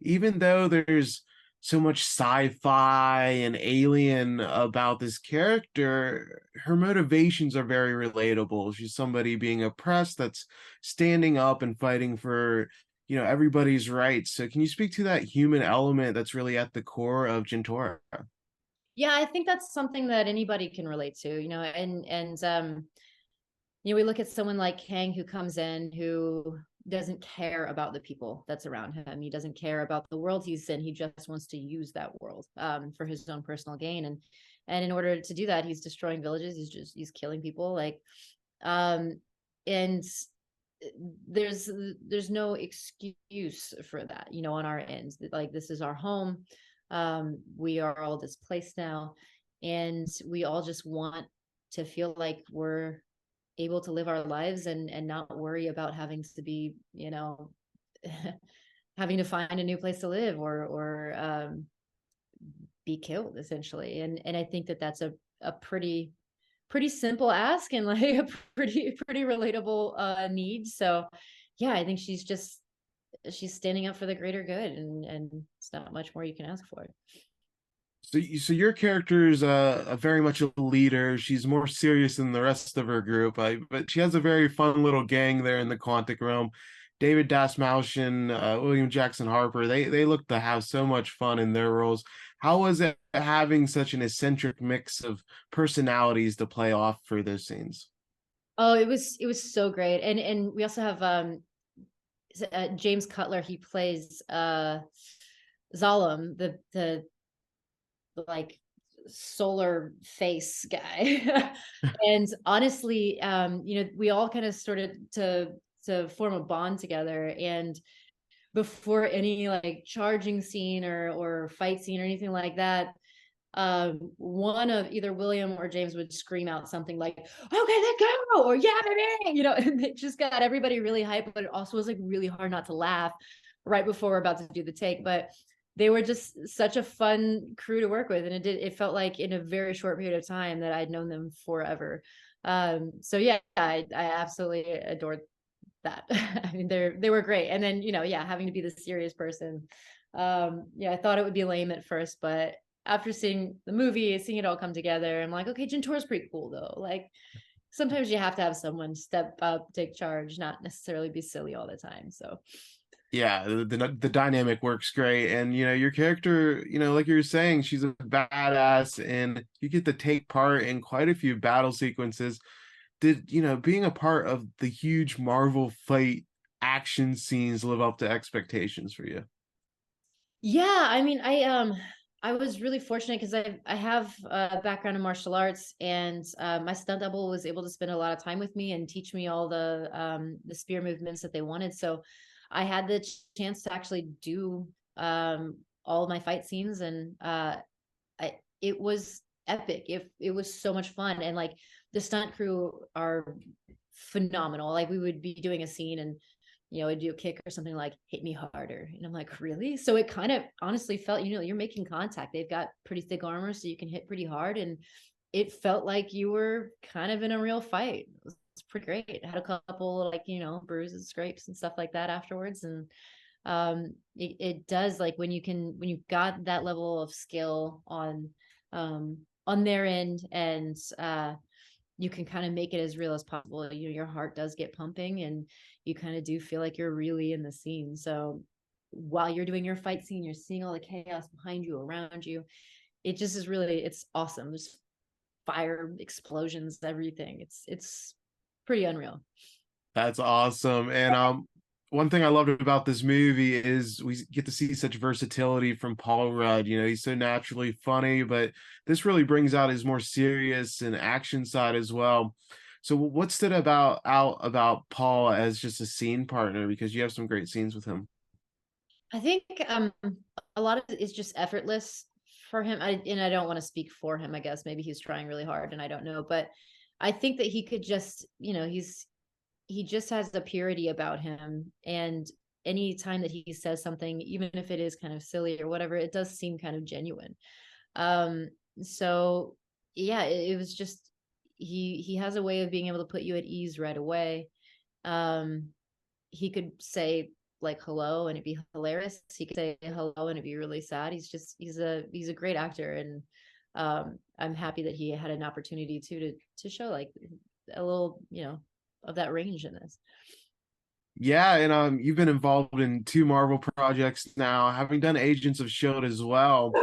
even though there's so much sci-fi and alien about this character, her motivations are very relatable. She's somebody being oppressed that's standing up and fighting for, everybody's rights. So can you speak to that human element that's really at the core of Jentorra? Yeah, I think that's something that anybody can relate to, we look at someone like Kang who comes in who doesn't care about the people that's around him. He doesn't care about the world he's in. He just wants to use that world for his own personal gain. And in order to do that, he's destroying villages. He's killing people. Um, and there's no excuse for that, on our end. Like, this is our home. We are all displaced now, and we all just want to feel like we're able to live our lives and not worry about having to be, having to find a new place to live or be killed, essentially. And I think that that's a pretty simple ask, and like a pretty relatable need. So yeah, I think she's standing up for the greater good, and it's not much more you can ask for. So your character is a very much a leader. She's more serious than the rest of her group, but she has a very fun little gang there in the Quantic realm. David Dasmalchian, William Jackson Harper, they look to have so much fun in their roles. How was it having such an eccentric mix of personalities to play off for those scenes? Oh, it was so great. And we also have James Cutler. He plays Zalem, the like solar face guy. And honestly, we all kind of started to form a bond together. And before any like charging scene or fight scene or anything like that, one of either William or James would scream out something like, "Okay, let go!" or "Yeah, baby!" And it just got everybody really hyped. But it also was like really hard not to laugh right before we're about to do the take. But they were just such a fun crew to work with, and it felt like in a very short period of time that I'd known them forever. So yeah, I absolutely adored that. I mean, they were great. And then, yeah, having to be the serious person. Yeah, I thought it would be lame at first, but after seeing the movie, seeing it all come together, I'm like, okay, Jentorra's pretty cool though. Like, sometimes you have to have someone step up, take charge, not necessarily be silly all the time. So Yeah, the dynamic works great, and your character, like you were saying, she's a badass, and you get to take part in quite a few battle sequences. Did being a part of the huge Marvel fight action scenes live up to expectations for you? yeah, I mean, I was really fortunate because I have a background in martial arts, and my stunt double was able to spend a lot of time with me and teach me all the spear movements that they wanted. So I had the chance to actually do all of my fight scenes, and it was epic. It was so much fun, and like the stunt crew are phenomenal. Like, we would be doing a scene, and I'd do a kick or something like "hit me harder," and I'm like, really? So it kind of honestly felt, you're making contact. They've got pretty thick armor, so you can hit pretty hard, and it felt like you were kind of in a real fight. It's pretty great. I had a couple like bruises, scrapes, and stuff like that afterwards. And it does, like, when you've got that level of skill on their end, and you can kind of make it as real as possible. Your heart does get pumping, and you kind of do feel like you're really in the scene. So while you're doing your fight scene, you're seeing all the chaos behind you, around you. It just is really, it's awesome. There's fire, explosions, everything. It's pretty unreal. That's awesome. And one thing I loved about this movie is we get to see such versatility from Paul Rudd. He's so naturally funny, but this really brings out his more serious and action side as well. So what stood out about Paul as just a scene partner? Because you have some great scenes with him. I think a lot of it is just effortless for him. And I don't want to speak for him. I guess maybe he's trying really hard, and I don't know. But I think that he could just, he just has the purity about him. And any time that he says something, even if it is kind of silly or whatever, it does seem kind of genuine. Um, so yeah, it was just, he has a way of being able to put you at ease right away. He could say like hello and it'd be hilarious. He could say hello and it'd be really sad. He's a great actor, and I'm happy that he had an opportunity to show like a little, of that range in this. Yeah, and you've been involved in two Marvel projects now, having done Agents of Shield as well.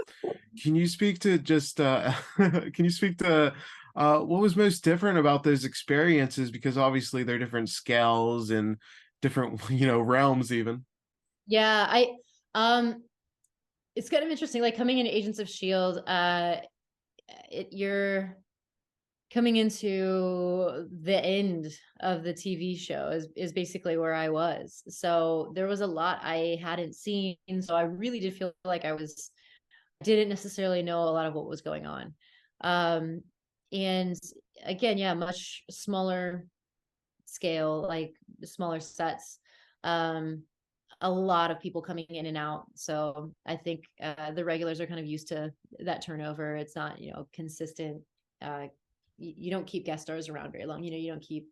Can you speak to just can you speak to what was most different about those experiences? Because obviously they're different scales and different, realms even. Yeah, it's kind of interesting, like coming in Agents of Shield, you're coming into the end of the TV show is basically where I was. So there was a lot I hadn't seen. So I really did feel like didn't necessarily know a lot of what was going on. And again, yeah, much smaller scale, like smaller sets. A lot of people coming in and out. So I think the regulars are kind of used to that turnover. It's not, consistent. You don't keep guest stars around very long. You don't keep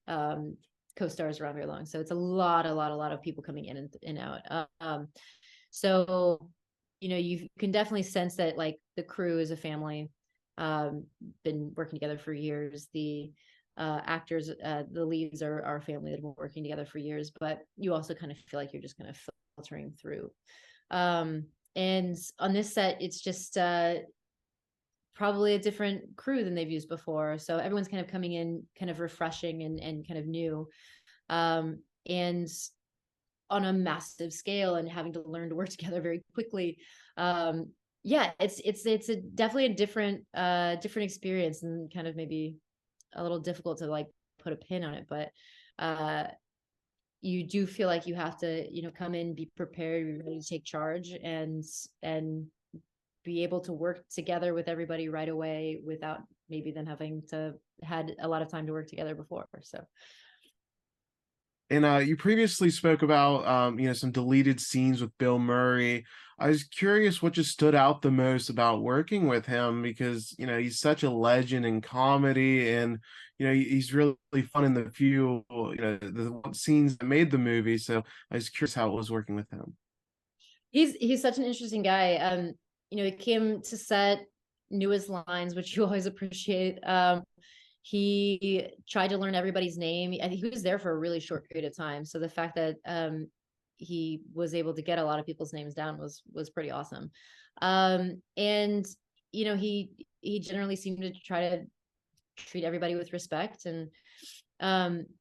co-stars around very long. So it's a lot of people coming in and out. So, you can definitely sense that like the crew is a family, been working together for years. The actors, the leads are our family that have been working together for years, but you also kind of feel like you're just kind of filtering through. And on this set, it's just probably a different crew than they've used before. So everyone's kind of coming in kind of refreshing and kind of new. And on a massive scale and having to learn to work together very quickly. Yeah, it's definitely a different experience, and kind of maybe a little difficult to like put a pin on it, but you do feel like you have to, come in, be prepared, be ready to take charge, and be able to work together with everybody right away without maybe them having to had a lot of time to work together before. So And you previously spoke about some deleted scenes with Bill Murray. I was curious what just stood out the most about working with him, because he's such a legend in comedy, and he's really fun in the few the scenes that made the movie. So I was curious how it was working with him. he's such an interesting guy. He came to set, knew his lines, which you always appreciate. He tried to learn everybody's name. I think he was there for a really short period of time. So the fact that he was able to get a lot of people's names down was pretty awesome. And he generally seemed to try to treat everybody with respect. And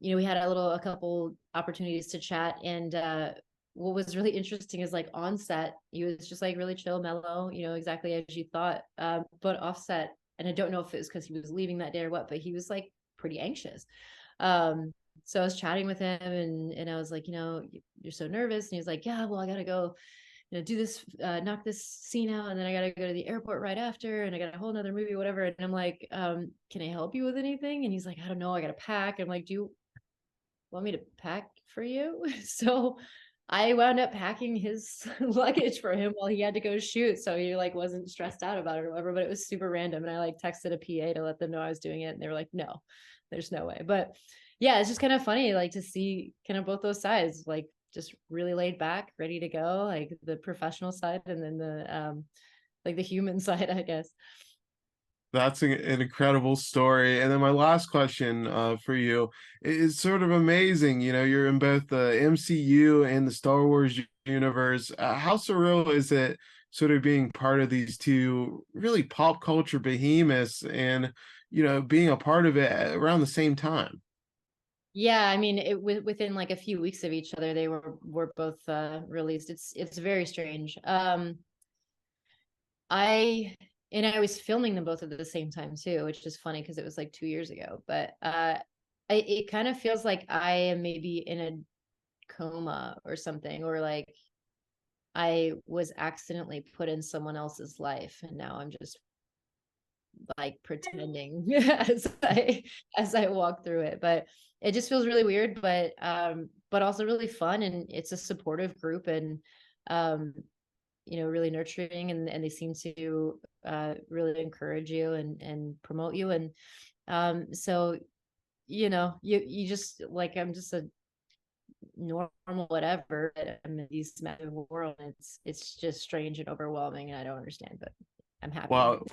we had a couple opportunities to chat, and what was really interesting is like on set, he was just like really chill, mellow, exactly as you thought. But offset, and I don't know if it was because he was leaving that day or what, but he was like pretty anxious. So I was chatting with him, and I was like, you're so nervous. And he was like, yeah, well, I gotta go, do this, knock this scene out, and then I gotta go to the airport right after, and I got a whole nother movie, whatever. And I'm like, can I help you with anything? And he's like, I don't know, I gotta pack. I'm like, do you want me to pack for you? So I wound up packing his luggage for him while he had to go shoot. So he like wasn't stressed out about it or whatever, but it was super random. And I like texted a PA to let them know I was doing it. And they were like, no, there's no way. But yeah, it's just kind of funny, like to see kind of both those sides, like just really laid back, ready to go, like the professional side, and then the like the human side, I guess. That's an incredible story. And then my last question for you is sort of amazing. You're in both the MCU and the Star Wars universe. How surreal is it sort of being part of these two really pop culture behemoths, and, being a part of it around the same time? Yeah, I mean, within like a few weeks of each other, they were both released. It's very strange. I I was filming them both at the same time too, which is funny because it was like 2 years ago. But it kind of feels like I am maybe in a coma or something, or like I was accidentally put in someone else's life, and now I'm just like pretending as I walk through it. But it just feels really weird, but also really fun, and it's a supportive group, and um really nurturing, and they seem to really encourage you and promote you. And so you just like, I'm just a normal, whatever. But I'm in these massive world. It's just strange and overwhelming, and I don't understand. But I'm happy. Well,